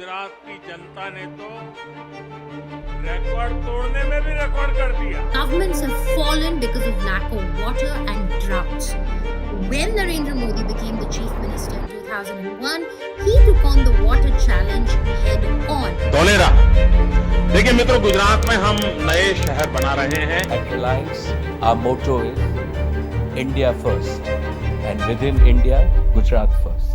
गुजरात की जनता ने तो रिकॉर्ड तोड़ने में भी रिकॉर्ड कर दिया। Governments have fallen because of lack of water and droughts. When Narendra Modi became the chief minister in 2001, he took on the water challenge head on. Dholera. देखिए मित्रों, गुजरात में हम नए शहर बना रहे हैं। At Reliance, our motto is India first, and within India, Gujarat first.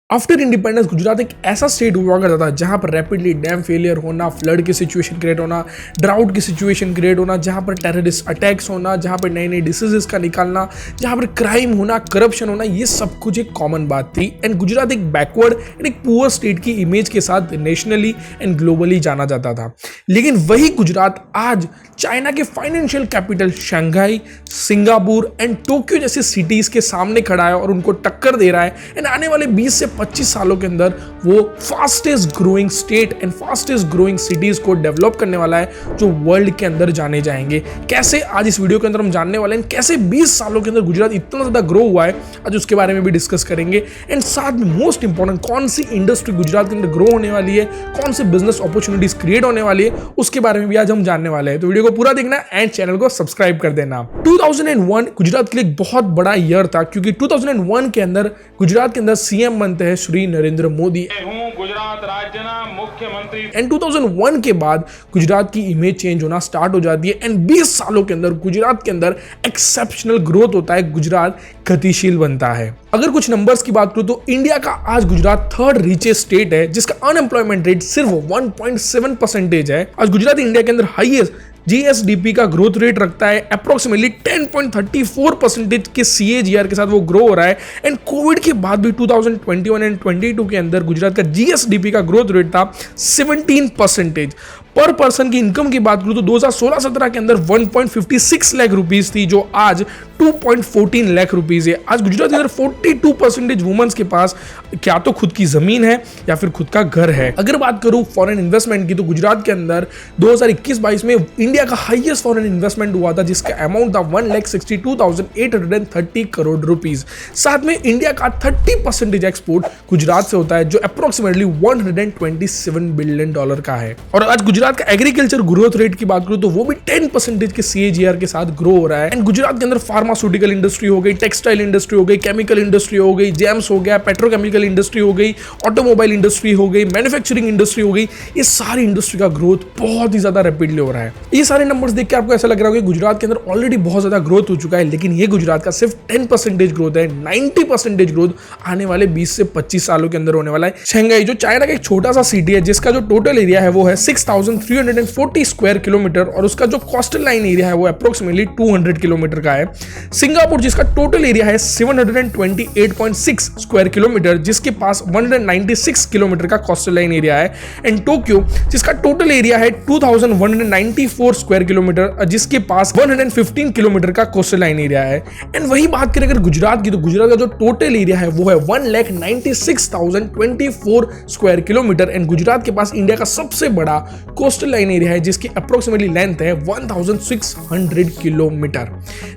After independence Gujarat एक ऐसा स्टेट हुआ करता था जहां पर रैपिडली डैम फेलियर होना, फ्लड की सिचुएशन क्रिएट होना, ड्राउट की सिचुएशन क्रिएट होना, जहां पर टेररिस्ट अटैक्स होना, जहां पर नए नए डिसीजेस का निकालना, जहां पर क्राइम होना, करप्शन होना, ये सब कुछ एक कॉमन बात थी। एंड गुजरात एक बैकवर्ड एंड एक पुअर स्टेट की इमेज के साथ नेशनली एंड ग्लोबली जाना जाता था। लेकिन वही गुजरात आज चाइना के financial capital Shanghai, Singapore and Tokyo जैसी सिटीज के सामने खड़ा है और उनको टक्कर दे रहा है। एंड आने वाले 20 से 25 सालों के अंदर वो fastest growing state and fastest growing cities को डेवलप करने वाला है जो वर्ल्ड के अंदर जाने जाएंगे। कैसे, आज इस वीडियो के अंदर हम जानने वाले हैं कैसे 20 सालों के अंदर गुजरात इतना ज्यादा ग्रो हुआ है, आज उसके बारे में भी डिस्कस करेंगे। एंड साथ में मोस्ट इंपॉर्टेंट, कौन सी इंडस्ट्री गुजरात के अंदर ग्रो होने वाली है, कौन से बिजनेस अपॉर्चुनिटीज क्रिएट होने वाली है, उसके बारे में भी आज हम जानने वाले हैं। तो वीडियो को पूरा देखना एंड चैनल को सब्सक्राइब कर देना। 2001 गुजरात के लिए एक बहुत बड़ा ईयर था क्योंकि 2001 के अंदर गुजरात के अंदर सीएम बनते हैं श्री नरेंद्र मोदी। हूँ गुजरात राज्य ना मुख्यमंत्री। एंड 2001 के बाद गुजरात की इमेज चेंज होना स्टार्ट हो जाती है। एंड 20 सालों के अंदर गुजरात के अंदर एक्सेप्शनल ग्रोथ होता है, गुजरात गतिशील बनता है। अगर कुछ नंबर्स की बात करूं तो इंडिया का आज गुजरात थर्ड रिचेस्ट स्टेट है जिसका अनएम्प्लॉयमेंट रेट सिर्फ 1.7% है। आज गुजरात इंडिया के अंदर हाईएस्ट जीएसडीपी का ग्रोथ रेट रखता है, अप्रोक्सीमेटली 10.34% के सीएजीआर के साथ वो ग्रो हो रहा है। एंड कोविड के बाद भी 2021 एंड 22 के अंदर गुजरात का जीएसडीपी का ग्रोथ रेट था 17%। पर पर्सन की इनकम की बात करूं तो 2016-17 के अंदर 1.56 लाख रुपीस थी जो आज 2.14 लाख रुपीस है। आज गुजरात के अंदर 42% वुमेन्स के पास क्या तो खुद की जमीन है या फिर खुद का घर है। अगर बात करूं फॉरेन इन्वेस्टमेंट की तो गुजरात के अंदर 2021-22 में इंडिया का हाईएस्ट फॉरेन इन्वेस्टमेंट हुआ था जिसका अमाउंट था 1,62,830 करोड़ रुपीस। साथ में इंडिया का 30% एक्सपोर्ट गुजरात से होता है जो अप्रोक्सीमेटली $127 बिलियन का है। और आज गुजरात का एग्रीकल्चर ग्रोथ रेट की बात करूं तो वो भी 10% के सीएजीआर के साथ ग्रो हो रहा है। एंड गुजरात के अंदर फार्मास्यूटिकल इंडस्ट्री हो गई, टेक्सटाइल इंडस्ट्री हो गई, केमिकल इंडस्ट्री हो गई, जेम्स हो गया, पेट्रोकेमिकल इंडस्ट्री हो गई, ऑटोमोबाइल इंडस्ट्री हो गई, मैन्युफैक्चरिंग इंडस्ट्री हो गई, ये सारी इंडस्ट्री का ग्रोथ बहुत ही ज्यादा रैपिडली हो रहा है। ये सारे नंबर्स देख के आपको ऐसा लग रहा होगा कि गुजरात के अंदर ऑलरेडी बहुत ज्यादा ग्रोथ हो चुका है, लेकिन ये गुजरात का सिर्फ 10% ग्रोथ है। 90% ग्रोथ आने वाले 20 से 25 सालों के अंदर होने वाला है। शंघाई जो चाइना का एक छोटा सा सिटी है जिसका जो टोटल एरिया है वो है 6,340 स्क्वायर किलोमीटर और उसका जो कोस्टल लाइन एरिया है वो अप्रोक्सीमेटली 200 किलोमीटर का है। सिंगापुर जिसका टोटल एरिया है 728.6 स्क्वायर किलोमीटर जिसके पास 196 किलोमीटर का कोस्टल लाइन एरिया है। एंड टोक्यो जिसका टोटल एरिया है 2,194 स्क्वायर किलोमीटर जिसके पास 115 किलोमीटर का कोस्टल लाइन एरिया है। एंड वही बात करें अगर गुजरात की तो गुजरात का जो टोटल एरिया है वो है 1,96,024 स्क्वायर किलोमीटर। एंड गुजरात के पास इंडिया का सबसे बड़ा कोस्टल लाइन एरिया है जिसकी अप्रोक्सीमेटली लेंथ है 1,600 किलोमीटर।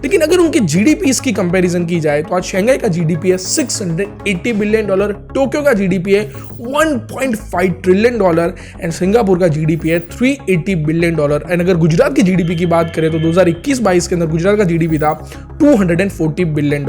लेकिन अगर उनके जीडीपी की कंपैरिजन की जाए तो आज शंघाई का जीडीपी है $680 बिलियन, टोक्यो का जीडीपी है $1.5 ट्रिलियन एंड सिंगापुर का जीडीपी है $380 बिलियन। एंड अगर गुजरात की जीडीपी की बात करें तो 2021-22 के अंदर गुजरात का जीडीपी था $240 बिलियन।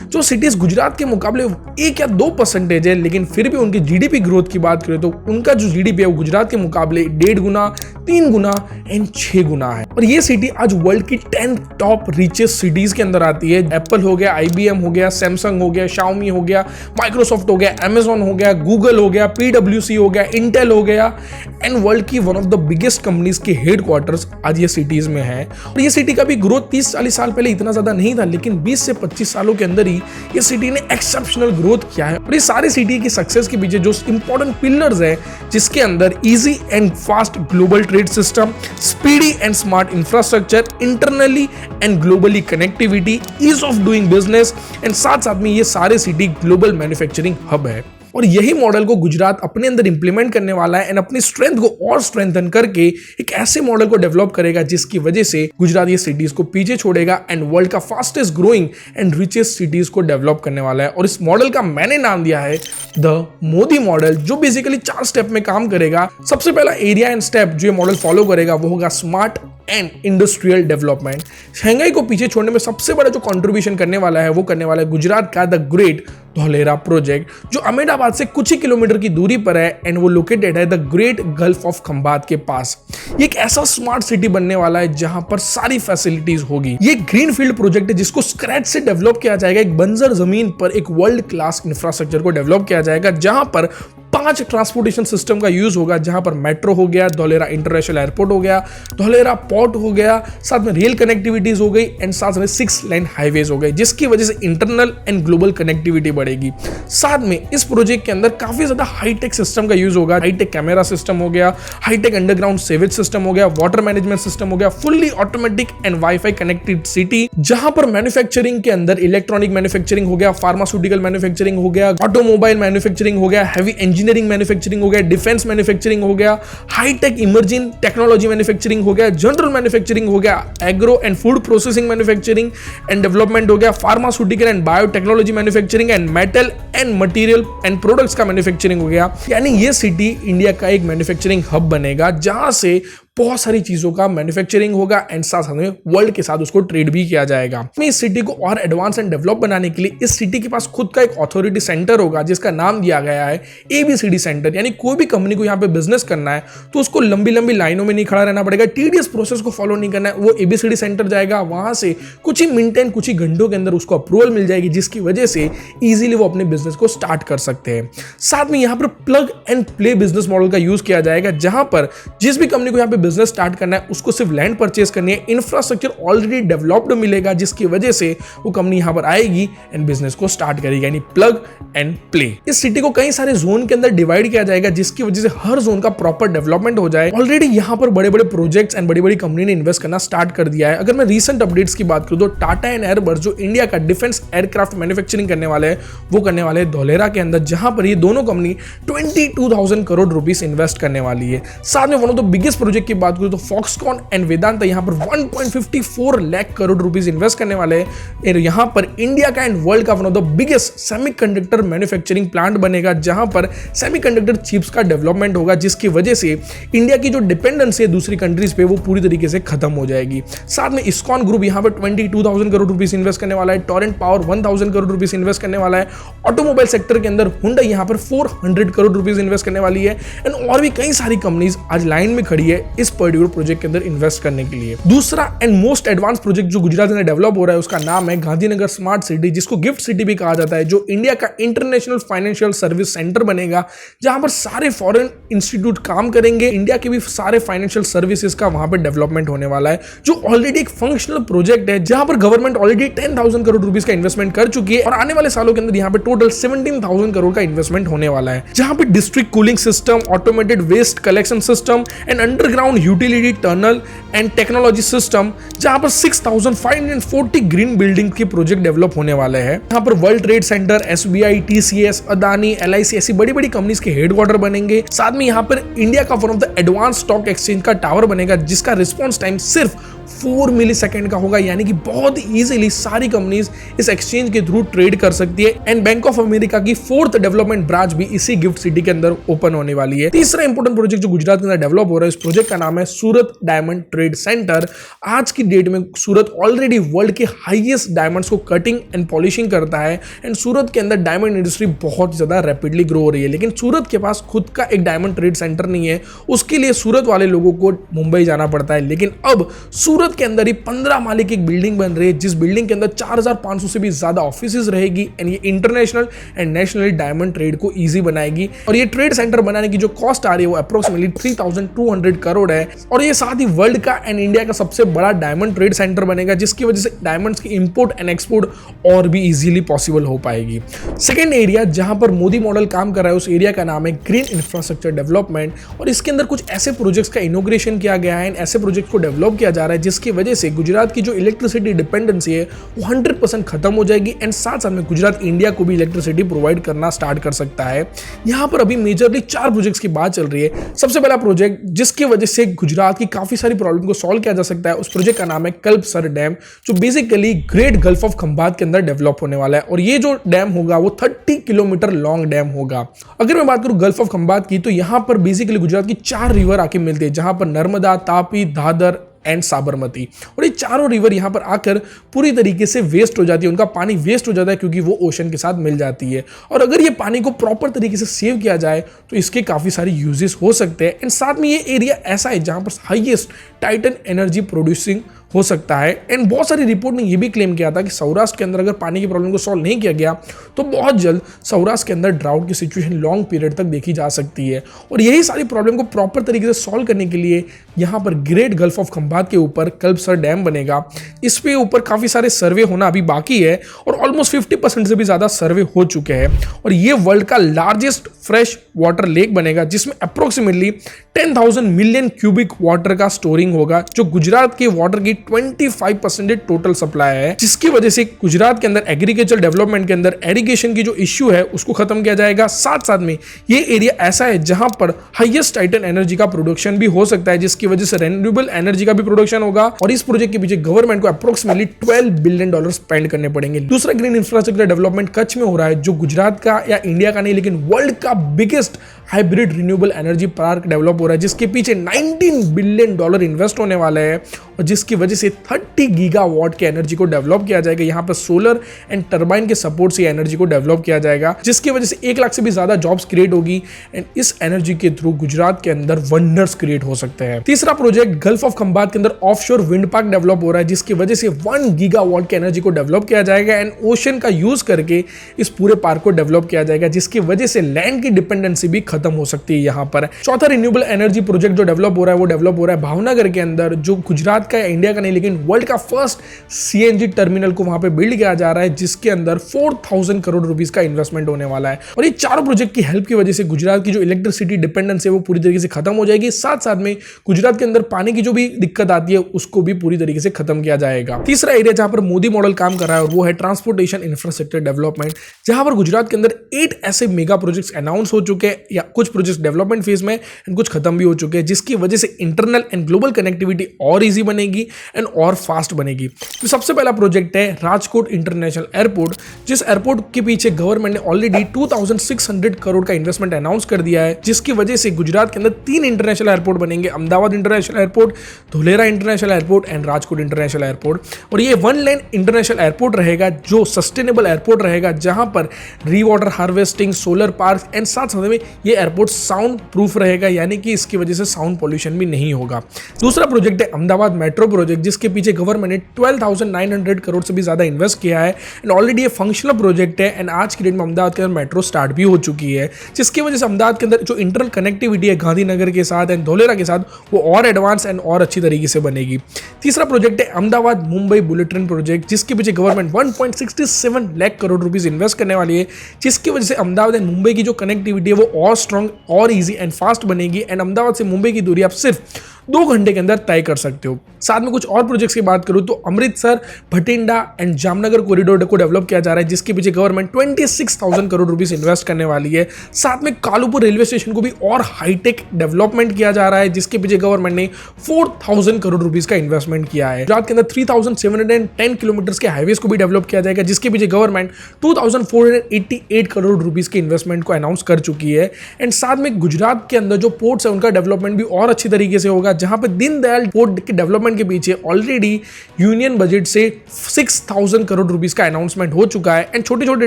जो सिटीज गुजरात के मुकाबले 1 या 2% है, लेकिन फिर भी उनकी जीडीपी ग्रोथ की बात करें तो उनका जो जीडीपी है वो गुजरात के मुकाबले 1.5 गुना, 3 गुना एंड 6 गुना है। और ये सिटी आज वर्ल्ड की 10 टॉप रिचेस्ट सिटीज के अंदर आती है। एप्पल हो गया, IBM हो गया, सैमसंग हो गया, शाओमी हो गया, माइक्रोसॉफ्ट हो गया, अमेजॉन हो गया, गूगल हो गया, PwC हो गया, इंटेल हो गया एंड वर्ल्ड की one of the biggest companies के हेडक्वार्टर्स आज ये सिटीज में है। और ये सिटी का भी ग्रोथ 30-40 साल पहले इतना ज्यादा नहीं था, लेकिन 20 से 25 सालों के अंदर ही ये सिटी ने एक्सेप्शनल ग्रोथ किया है। और ये सारी सिटी की सक्सेस के पीछे जो इंपॉर्टेंट पिलर्स है जिसके अंदर easy and fast global trade system, speedy and smart infrastructure, internally and globally connectivity, ease of doing business and साथ साथ में ये सारे सिटी ग्लोबल मैन्युफैक्चरिंग हब है। और यही मॉडल को गुजरात अपने अंदर इंप्लीमेंट करने वाला है एंड अपनी स्ट्रेंथ को और स्ट्रेंथन करके एक ऐसे मॉडल को डेवलप करेगा जिसकी वजह से गुजरात ये सिटीज को पीछे छोड़ेगा एंड वर्ल्ड का fastest growing and richest cities को डेवलप करने वाला है। और इस मॉडल का मैंने नाम दिया है द मोदी मॉडल, जो बेसिकली 4 स्टेप में काम करेगा। सबसे पहला एरिया एंड स्टेप जो ये मॉडल फॉलो करेगा वो होगा smart and industrial development. Shanghai को पीछे छोड़ने में सबसे बड़ा जो कंट्रीब्यूशन करने वाला है वो करने वाला है गुजरात का द ग्रेट धौलेरा प्रोजेक्ट, जो अहमदाबाद से कुछ ही किलोमीटर की दूरी पर है एंड वो लोकेटेड है the great gulf of Khambhat के पास। ये एक ऐसा स्मार्ट सिटी बनने वाला है जहां पर सारी फैसिलिटीज होगी। ये ग्रीन फील्ड प्रोजेक्ट है जिसको स्क्रैच से डेवलप किया जाएगा। एक बंजर जमीन पर एक वर्ल्ड क्लास इंफ्रास्ट्रक्चर को डेवलप किया जाएगा जहां पर 5 ट्रांसपोर्टेशन सिस्टम का यूज होगा, जहां पर मेट्रो हो गया, धौलेरा इंटरनेशनल एयरपोर्ट हो गया, धौलेरा पोर्ट हो गया, साथ में रेल कनेक्टिविटीज हो गई एंड साथ में 6 लाइन हाईवेज हो गए, जिसकी वजह से इंटरनल एंड ग्लोबल कनेक्टिविटी बढ़ेगी। साथ में इस प्रोजेक्ट के अंदर काफी ज्यादा हाईटेक सिस्टम का यूज होगा। हाईटेक कैमरा सिस्टम हो गया, हाईटेक अंडरग्राउंड सेवेज सिस्टम हो गया, वाटर मैनेजमेंट सिस्टम हो गया, fully automatic and wifi connected CT, जहां पर मैन्युफैक्चरिंग के अंदर इलेक्ट्रॉनिक मैन्युफैक्चरिंग हो गया, फार्मास्यूटिकल मैन्युफैक्चरिंग हो गया, ऑटोमोबाइल मैन्युफैक्चरिंग हो गया, हैवी इंजीनियरिंग मैन्युफैक्चरिंग हो गया, डिफेंस मैन्युफैक्चरिंग हो गया, हाईटेक इमर्जिंग टेक्नोलॉजी मैन्युफैक्चरिंग हो गया, जनरल मैन्युफैक्चरिंग हो गया, agro and food processing manufacturing and development हो गया, pharmaceutical and biotechnology manufacturing and metal and material and products का मैन्युफैक्चरिंग हो गया। यानी ये सिटी इंडिया का एक मैन्युफैक्चरिंग हब बनेगा जहां से बहुत सारी चीजों का मैन्युफैक्चरिंग होगा एंड साथ में वर्ल्ड के साथ उसको ट्रेड भी किया जाएगा। इस सिटी को और एडवांस एंड डेवलप बनाने के लिए इस सिटी के पास खुद का एक अथॉरिटी सेंटर होगा जिसका नाम दिया गया है ABCD सेंटर। यानी कोई भी कंपनी को यहाँ पे बिजनेस करना है तो उसको लंबी लंबी लाइनों में नहीं खड़ा रहना पड़ेगा, टीडीएस प्रोसेस को फॉलो नहीं करना है। वो ABCD सेंटर जाएगा, वहां से कुछ ही मिनट एंड कुछ ही घंटों के अंदर उसको अप्रूवल मिल जाएगी, जिसकी वजह से इजीली वो अपने बिजनेस को स्टार्ट कर सकते हैं। साथ में यहाँ पर plug and play business model का यूज किया जाएगा, जहां पर जिस भी कंपनी को यहाँ पे बिजनेस स्टार्ट करना है उसको सिर्फ लैंड परचेज करनी है, इंफ्रास्ट्रक्चर ऑलरेडी डेवलप्ड मिलेगा, जिसकी वजह से वो कंपनी यहां पर आएगी एंड बिजनेस को स्टार्ट करेगी। यानी प्लग एंड प्ले। इस सिटी को कई सारे जोन के अंदर डिवाइड किया जाएगा, जिसकी वजह से हर जोन का प्रॉपर डेवलपमेंट हो जाए। ऑलरेडी यहां पर बड़े बड़े प्रोजेक्ट्स एंड बड़ी बड़ी कंपनी ने इन्वेस्ट करना स्टार्ट कर दिया है। अगर मैं रीसेंट अपडेट्स की बात करूं तो टाटा एंड एयरबस जो इंडिया का डिफेंस एयरक्राफ्ट मैन्युफैक्चरिंग करने वाले हैं वो करने वाले हैं धौलेरा के अंदर, जहां पर ये दोनों कंपनी 22,000 करोड़ रुपीस इन्वेस्ट करने वाली है। साथ में one of the biggest project की बात करूं तो फॉक्सकॉन एंड वेदांता यहां पर 1.54 लाख करोड़ रुपीस इन्वेस्ट करने वाले हैं। यहां पर इंडिया का एंड वर्ल्ड का one of the biggest semiconductor manufacturing plant बनेगा, जहां पर सेमीकंडक्टर चिप्स का डेवलपमेंट होगा, जिसकी वजह से इंडिया की जो डिपेंडेंसी है दूसरी कंट्रीज पे वो पूरी तरीके से खत्म हो जाएगी। साथ में इस्कॉन ग्रुप यहां पर 22,000 करोड़ रुपीस इन्वेस्ट करने वाला है, Torrent power 1,000 crore rupees invest करने वाला है, ऑटोमोबाइल सेक्टर के अंदर हुंडई यहां पर 400 करोड़ रुपीस इन्वेस्ट करने वाली है एंड और भी कई सारी कंपनीज आज लाइन में खड़ी है इस पर्टिकुलर प्रोजेक्ट के अंदर इन्वेस्ट करने के लिए। दूसरा एंड मोस्ट एडवांस प्रोजेक्ट जो गुजरात में डेवलप हो रहा है उसका नाम है गांधीनगर स्मार्ट सिटी, जिसको गिफ्ट सिटी भी कहा जाता है, जो इंडिया का इंटरनेशनल फाइनेंशियल सर्विस सेंटर बनेगा, जहां पर सारे फॉरेन इंस्टीट्यूट काम करेंगे। इंडिया के भी सारे फाइनेंशियल सर्विसेज का वहां पर डेवलपमेंट होने वाला है, जो ऑलरेडी एक फंक्शनल प्रोजेक्ट है, जहां पर गवर्नमेंट ऑलरेडी 10,000 करोड़ रुपीस का इन्वेस्टमेंट कर चुकी है और आने वाले सालों के अंदर यहां पर टोटल 17,000 करोड़ का इन्वेस्टमेंट होने वाला है, जहां पर district cooling system, automated waste collection system and underground utility tunnel and technology system, जहां पर 6,540 ग्रीन बिल्डिंग के प्रोजेक्ट डेवलप होने वाले हैं। यहां पर world trade centre, SBI, TCS, Adani, LIC ऐसी बड़ी बड़ी कंपनीज के हेडक्वार्टर बनेंगे। साथ में यहां पर इंडिया का one of the advance stock exchange का टावर बनेगा, जिसका रिस्पॉन्स टाइम सिर्फ 4 मिलीसेकंड का होगा, यानी कि बहुत इजीली सारी कंपनीज इस एक्सचेंज के थ्रू ट्रेड कर सकती है। एंड बैंक ऑफ अमेरिका की 4th डेवलपमेंट ब्रांच भी इसी गिफ्ट सिटी के अंदर ओपन होने वाली है। तीसरा इंपॉर्टेंट प्रोजेक्ट जो गुजरात के अंदर डेवलप हो रहा है, इस प्रोजेक्ट का नाम है सूरत डायमंड ट्रेड सेंटर। आज की डेट में सूरत ऑलरेडी वर्ल्ड के हाईएस्ट डायमंड्स को कटिंग एंड पॉलिशिंग करता है एंड सूरत के अंदर डायमंड इंडस्ट्री बहुत ज्यादा रैपिडली ग्रो हो रही है, लेकिन सूरत के पास खुद का एक डायमंड ट्रेड सेंटर नहीं है। उसके लिए सूरत वाले लोगों को मुंबई जाना पड़ता है, लेकिन अब सूरत के अंदर ही 15 माले की एक बिल्डिंग बन रही है, जिस बिल्डिंग के अंदर 4,500 से भी ज्यादा ऑफिसेज रहेगी एंड ये international and national diamond trade को इजी बनाएगी। और ये ट्रेड सेंटर बनाने की जो कॉस्ट आ रही है वो अप्रोक्सीमेटली 3,200 करोड़ है और ये साथ ही वर्ल्ड का एंड इंडिया का सबसे बड़ा डायमंड ट्रेड सेंटर बनेगा, जिसकी वजह से डायमंड्स की इंपोर्ट एंड एक्सपोर्ट और भी इजीली पॉसिबल हो पाएगी। सेकेंड एरिया जहां पर मोदी मॉडल काम कर रहा है उस एरिया का नाम है ग्रीन इंफ्रास्ट्रक्चर डेवलपमेंट और इसके अंदर कुछ ऐसे प्रोजेक्ट्स का इनोग्रेशन किया गया है, ऐसे प्रोजेक्ट को डेवलप किया जा रहा है जिसकी वजह से गुजरात की जो इलेक्ट्रिसिटी डिपेंडेंसी है वो 100% खत्म हो जाएगी एंड साथ साथ में गुजरात इंडिया को भी इलेक्ट्रिसिटी प्रोवाइड करना स्टार्ट कर सकता है। यहाँ पर अभी मेजरली 4 प्रोजेक्ट्स की बात चल रही है। सबसे पहला प्रोजेक्ट जिसकी वजह से गुजरात की काफी सारी प्रॉब्लम को सॉल्व किया जा सकता है, उस प्रोजेक्ट का नाम है कल्पसर डैम, जो basically great gulf of Khambhat के अंदर डेवलप होने वाला है। और ये जो डैम होगा वो 30 किलोमीटर लॉन्ग डैम होगा। अगर मैं बात करूं गल्फ ऑफ खंबात की, तो यहाँ पर बेसिकली गुजरात की 4 रिवर आके मिलते हैं, जहां पर नर्मदा, तापी, दादर एंड साबरमती। और ये चारों रिवर यहाँ पर आकर पूरी तरीके से वेस्ट हो जाती है, उनका पानी वेस्ट हो जाता है क्योंकि वो ओशन के साथ मिल जाती है। और अगर ये पानी को प्रॉपर तरीके से सेव किया जाए तो इसके काफ़ी सारे यूजेस हो सकते हैं। एंड साथ में ये एरिया ऐसा है जहाँ पर हाईएस्ट टाइटन एनर्जी प्रोड्यूसिंग हो सकता है। एंड बहुत सारी रिपोर्ट ने ये भी क्लेम किया था कि सौराष्ट्र के अंदर अगर पानी की प्रॉब्लम को सॉल्व नहीं किया गया तो बहुत जल्द सौराष्ट्र के अंदर ड्राउट की सिचुएशन लॉन्ग पीरियड तक देखी जा सकती है। और यही सारी प्रॉब्लम को प्रॉपर तरीके से सॉल्व करने के लिए यहाँ पर ग्रेट गल्फ ऑफ खंबात के ऊपर कल्पसर डैम बनेगा। इस पे ऊपर काफ़ी सारे सर्वे होना अभी बाकी है और ऑलमोस्ट 50% से भी ज़्यादा सर्वे हो चुके हैं। और ये वर्ल्ड का लार्जेस्ट फ्रेश वाटर लेक बनेगा, जिसमें अप्रोक्सीमेटली 10,000 मिलियन क्यूबिक वाटर का स्टोरिंग होगा, जो गुजरात के वाटर की 25% टोटल सप्लाई है, जिसकी वजह से गुजरात के अंदर एग्रीकल्चर डेवलपमेंट के अंदर एरिगेशन की जो इश्यू है उसको खत्म किया जाएगा। साथ साथ में ये एरिया ऐसा है जहां पर हाईएस्ट टाइटन एनर्जी का प्रोडक्शन भी हो सकता है, जिसकी वजह से रेन्यूएबल एनर्जी का भी प्रोडक्शन होगा। और इस प्रोजेक्ट के पीछे गवर्नमेंट को अप्रोक्सीमेटली $12 बिलियन स्पेंड करने पड़ेंगे। दूसरा ग्रीन इंफ्रास्ट्रक्चर डेवलपमेंट कच्छ में हो रहा है, जो गुजरात का या इंडिया का नहीं लेकिन वर्ल्ड का biggest hybrid renewable energy park develop हो रहा है, जिसके पीछे $19 बिलियन इन्वेस्ट होने वाले हैं और जिसकी वजह से 30 गीगावाट की एनर्जी को डेवलप किया जाएगा। यहाँ पर सोलर एंड टरबाइन के सपोर्ट से एनर्जी को डेवलप किया जाएगा, जिसकी वजह से 1 लाख से भी ज्यादा जॉब्स क्रिएट होगी एंड इस एनर्जी के थ्रू गुजरात के अंदर वंडर्स क्रिएट हो सकते हैं। तीसरा प्रोजेक्ट गल्फ ऑफ खंबात के अंदर ऑफशोर विंड पार्क डेवलप हो रहा है, जिसकी वजह से 1 गीगावाट की एनर्जी को डेवलप किया जाएगा एंड ओशन का यूज करके इस पूरे पार्क को डेवलप किया जाएगा, जिसकी वजह से लैंड की डिपेंडेंसी भी खत्म हो सकती है यहाँ पर। चौथा रिन्यूएबल एनर्जी प्रोजेक्ट जो डेवलप हो रहा है वो डेवलप हो रहा है भावनगर के अंदर, जो गुजरात का या इंडिया का नहीं लेकिन वर्ल्ड का फर्स्ट सीएनजी टर्मिनल को वहां पे बिल्ड किया जा रहा है, जिसके अंदर 4,000 करोड़ रुपीस का इन्वेस्टमेंट होने वाला है। और ये चारों प्रोजेक्ट की हेल्प की वजह से गुजरात की जो इलेक्ट्रिसिटी डिपेंडेंस है वो पूरी तरीके से खत्म हो जाएगी। साथ साथ में गुजरात के अंदर पानी की जो भी दिक्कत आती है उसको भी पूरी तरीके से खत्म किया जाएगा। तीसरा एरिया जहां पर मोदी मॉडल काम कर रहा है और वो है ट्रांसपोर्टेशन इंफ्रास्ट्रक्चर डेवलपमेंट, जहां पर गुजरात के अंदर 8 ऐसे मेगा प्रोजेक्ट्स अनाउंस हो चुके हैं या कुछ प्रोजेक्ट्स डेवलपमेंट फेज में एंड कुछ खत्म भी हो चुके हैं, जिसकी वजह से इंटरनल एंड ग्लोबल कनेक्टिविटी और इजी बनेगी एंड और फास्ट बनेगी। तो सबसे पहला प्रोजेक्ट है राजकोट इंटरनेशनल एयरपोर्ट, जिस एयरपोर्ट के पीछे गवर्नमेंट ने ऑलरेडी 2600 करोड़ का इन्वेस्टमेंट अनाउंस कर दिया है, जिसकी वजह से गुजरात के अंदर 3 इंटरनेशनल एयरपोर्ट बनेंगे, Ahmedabad international airport, Dholera international airport and Rajkot international airport. और ये 1 लेन इंटरनेशनल एयरपोर्ट रहेगा, जो सस्टेनेबल एयरपोर्ट रहेगा, जहां पर री water harvesting, solar park and साथ साथ में ये एयरपोर्ट साउंड प्रूफ रहेगा, यानी कि इसकी वजह से साउंड पॉल्यूशन भी नहीं होगा। दूसरा प्रोजेक्ट है अहमदाबाद मेट्रो प्रोजेक्ट, जिसके पीछे गवर्नमेंट ने 12,900 करोड़ से भी ज्यादा इन्वेस्ट किया है एंड ऑलरेडी ये फंक्शनल प्रोजेक्ट है एंड आज की डेट में अहमदाबाद के अंदर मेट्रो स्टार्ट भी हो चुकी है, जिसकी वजह से अहमदाबाद के अंदर जो इंटरनल कनेक्टिविटी है गांधीनगर के साथ एंड धोलेरा के साथ वो और एडवांस एंड और अच्छी तरीके से बनेगी। तीसरा प्रोजेक्ट है Ahmedabad Mumbai bullet train project, जिसके पीछे government 1.67 lakh crore rupees invest करने वाली है, जिसकी वजह से अहमदाबाद एंड मुंबई की जो कनेक्टिविटी है वो और स्ट्रॉन्ग और ईजी एंड फास्ट बनेगी एंड अहमदाबाद से मुंबई की दूरी आप सिर्फ 2 घंटे के अंदर तय कर सकते हो। साथ में कुछ और प्रोजेक्ट्स की बात करूं तो अमृतसर, भटिंडा एंड जामनगर कॉरिडोर को डेवलप किया जा रहा है, जिसके पीछे गवर्नमेंट 26,000 करोड़ रुपीस इन्वेस्ट करने वाली है। साथ में कालूपुर रेलवे स्टेशन को भी और हाईटेक डेवलपमेंट किया जा रहा है, जिसके पीछे गवर्नमेंट ने 4,000 करोड़ रुपीस का इन्वेस्टमेंट किया है। गुजरात के अंदर 3,710 किलोमीटर के हाईवेज को भी डेवलप किया जाएगा, जिसके पीछे गवर्नमेंट 2,488 करोड़ रुपीस के इन्वेस्टमेंट को अनाउंस कर चुकी है। एंड साथ में गुजरात के अंदर जो पोर्ट्स है उनका डेवलपमेंट भी और अच्छी तरीके से होगा, जहां पे दीनदयाल पोर्ट के डेवलपमेंट के पीछे ऑलरेडी यूनियन बजट से 6,000 करोड़ रुपीस का अनाउंसमेंट हो चुका है। एंड छोटे छोटे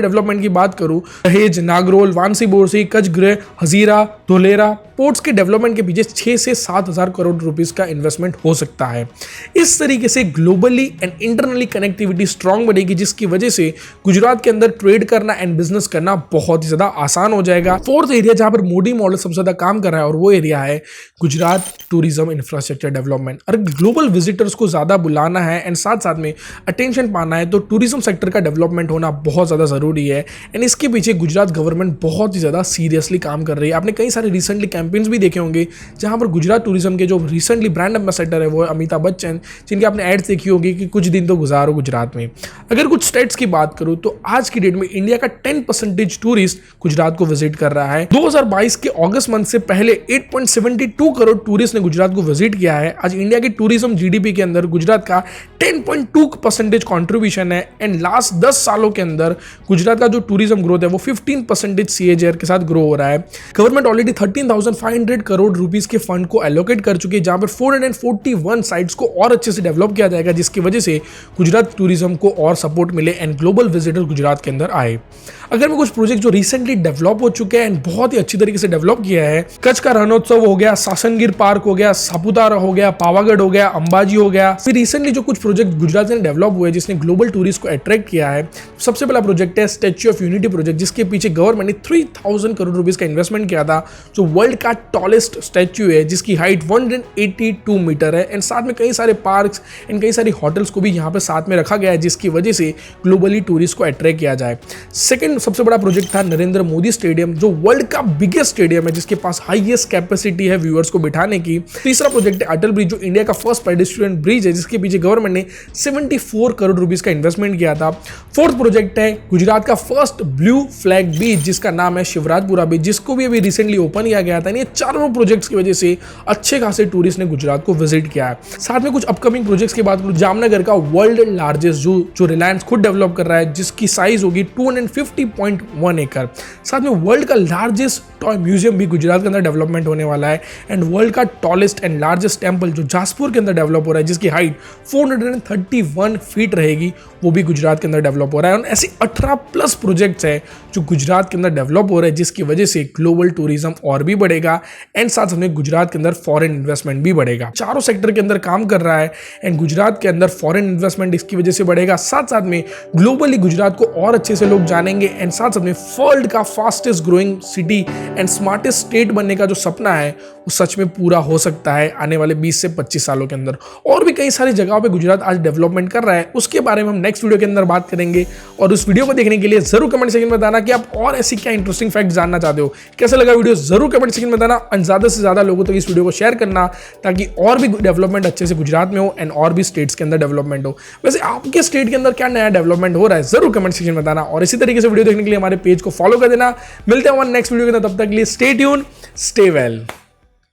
डेवलपमेंट की बात करूं, दहेज, नागरोल, वानसी बोरसी, कचग्रह, हजीरा, धोलेरा पोर्ट्स के डेवलपमेंट के पीछे 6 से 7,000 करोड़ रुपीस का इन्वेस्टमेंट हो सकता है। इस तरीके से globally and internally connectivity strong बनेगी, जिसकी वजह से गुजरात के अंदर ट्रेड करना एंड बिजनेस करना बहुत ही ज्यादा आसान हो जाएगा। फोर्थ एरिया जहां पर मोदी मॉडल सबसे ज्यादा काम कर रहा है और वो एरिया है गुजरात टूरिज्म इंफ्रास्ट्रक्चर डेवलपमेंट। अगर ग्लोबल विजिटर्स को ज़्यादा बुलाना है एंड साथ साथ में अटेंशन पाना है तो टूरिज्म सेक्टर का डेवलपमेंट होना बहुत ज़्यादा ज़रूरी है। एंड इसके पीछे गुजरात गवर्नमेंट बहुत ही ज़्यादा सीरियसली काम कर रही है। आपने कई सारे रिसेंटली कैंपेन्स भी देखे होंगे जहाँ पर गुजरात टूरिज्म के जो रिसेंटली ब्रांड एम्बेसडर है वो अमिताभ बच्चन, जिनके आपने एड्स देखी होगी कि कुछ दिन तो गुजारो गुजरात में। अगर कुछ स्टेट्स की बात करूँ तो आज की डेट में इंडिया का 10% टूरिस्ट गुजरात को विजिट कर रहा है। 2022 के अगस्त मंथ से पहले 8.72 करोड़ टूरिस्ट ने गुजरात को विजिट किया है। आज इंडिया के टूरिज्म जीडीपी के अंदर गुजरात का 10.2% कंट्रीब्यूशन है एंड लास्ट 10 सालों के अंदर गुजरात का जो टूरिज्म ग्रोथ है वो 15% CAGR के साथ ग्रो हो रहा है। गवर्नमेंट ऑलरेडी 13,500 करोड़ रुपीस के फंड को एलोकेट कर चुकी है, जहां पर 441 साइट्स को और अच्छे से डेवलप किया जाएगा, जिसकी वजह से गुजरात टूरिज्म को और सपोर्ट मिले एंड ग्लोबल विजिटर गुजरात के अंदर आए। अगर मैं कुछ प्रोजेक्ट जो रिसेंटली डेवलप हो चुके हैं एंड बहुत ही अच्छी तरीके से डेवलप किया है, कच्छ का रणोत्सव हो गया, सासनगिर पार्क हो गया, सापुतारा हो गया, पावागढ़ हो गया, अंबाजी हो गया। फिर रिसेंटली जो कुछ प्रोजेक्ट गुजरात में डेवलप हुए जिसने ग्लोबल टूरिस्ट को अट्रैक्ट किया है, सबसे पहला प्रोजेक्ट है स्टैच्यू ऑफ यूनिटी प्रोजेक्ट, जिसके पीछे गवर्नमेंट ने 3000 करोड़ रुपीस का इन्वेस्टमेंट किया था, जो वर्ल्ड का टॉलेस्ट स्टैच्यू है जिसकी हाइट 182 मीटर है एंड साथ में कई सारे पार्क्स एंड कई सारी होटल्स को भी यहाँ पे साथ में रखा गया है, जिसकी वजह से ग्लोबली टूरिस्ट को अट्रैक्ट किया जाए। सेकंड सबसे बड़ा प्रोजेक्ट था नरेंद्र मोदी स्टेडियम, जो वर्ल्ड का बिगेस्ट स्टेडियम है जिसके पास हाईएस्ट कैपेसिटी है व्यूअर्स को बिठाने की। तीसरा प्रोजेक्ट है अटल ब्रिज, जो इंडिया का फर्स्ट पेडेस्ट्रियन ब्रिज है, जिसके पीछे गवर्नमेंट ने 74 करोड़ रुपीस का इन्वेस्टमेंट किया था। फोर्थ प्रोजेक्ट है गुजरात का फर्स्ट ब्लू फ्लैग बीच, जिसका नाम है शिवराजपुरा बीच, जिसको भी अभी रिसेंटली ओपन किया गया था। ये चारों प्रोजेक्ट्स की वजह से अच्छे खासे टूरिस्ट ने गुजरात को विजिट किया है। साथ में कुछ अपकमिंग प्रोजेक्ट्स की बात करूं, जामनगर का वर्ल्ड लार्जेस्ट जो रिलायंस खुद डेवलप कर रहा है, जिसकी साइज होगी 250.1 एकड़। साथ में वर्ल्ड का लार्जेस्ट टॉय म्यूजियम भी गुजरात के अंदर डेवलपमेंट होने वाला है एंड वर्ल्ड का टॉलेस्ट एंड लार्जेस्ट टेंपल जो जासपुर के अंदर डेवलप हो रहा है, जिसकी हाइट 431 फीट रहेगी, वो भी गुजरात के अंदर डेवलप हो रहा है। और ऐसे 18 प्लस प्रोजेक्ट्स है जो गुजरात के अंदर डेवलप हो रहे हैं, जिसकी वजह से ग्लोबल टूरिज्म और भी बढ़ेगा एंड साथ में गुजरात के अंदर फॉरेन इन्वेस्टमेंट भी बढ़ेगा। चारों सेक्टर के अंदर काम कर रहा है एंड गुजरात के अंदर फॉरेन इन्वेस्टमेंट इसकी वजह से बढ़ेगा। साथ साथ में ग्लोबली गुजरात को और अच्छे से लोग जानेंगे एंड साथ साथ में वर्ल्ड का fastest growing city and smartest state बनने का जो सपना है वो सच में पूरा हो सकता है आने वाले 20 से 25 सालों के अंदर। और भी कई सारी जगहों पे गुजरात आज डेवलपमेंट कर रहा है, उसके बारे में हम नेक्स्ट वीडियो के अंदर बात करेंगे। और उस वीडियो को देखने के लिए जरूर कमेंट सेक्शन में बताना कि आप और ऐसी क्या इंटरेस्टिंग फैक्ट जानना चाहते हो। कैसा लगा वीडियो जरूर कमेंट सेक्शन में बताना और ज्यादा से ज्यादा लोगों तक इस वीडियो को शेयर करना, ताकि और भी डेवलपमेंट अच्छे से गुजरात में हो एंड और भी स्टेट्स के अंदर डेवलपमेंट हो। वैसे आपके स्टेट के अंदर क्या नया डेवलपमेंट हो रहा है जरूर कमेंट सेक्शन में बताना। और इसी तरीके से वीडियो देखने के लिए हमारे पेज को फॉलो कर देना। मिलते हैं हमारे नेक्स्ट वीडियो के अंदर, तब तक के लिए स्टे ट्यून, स्टे वेल।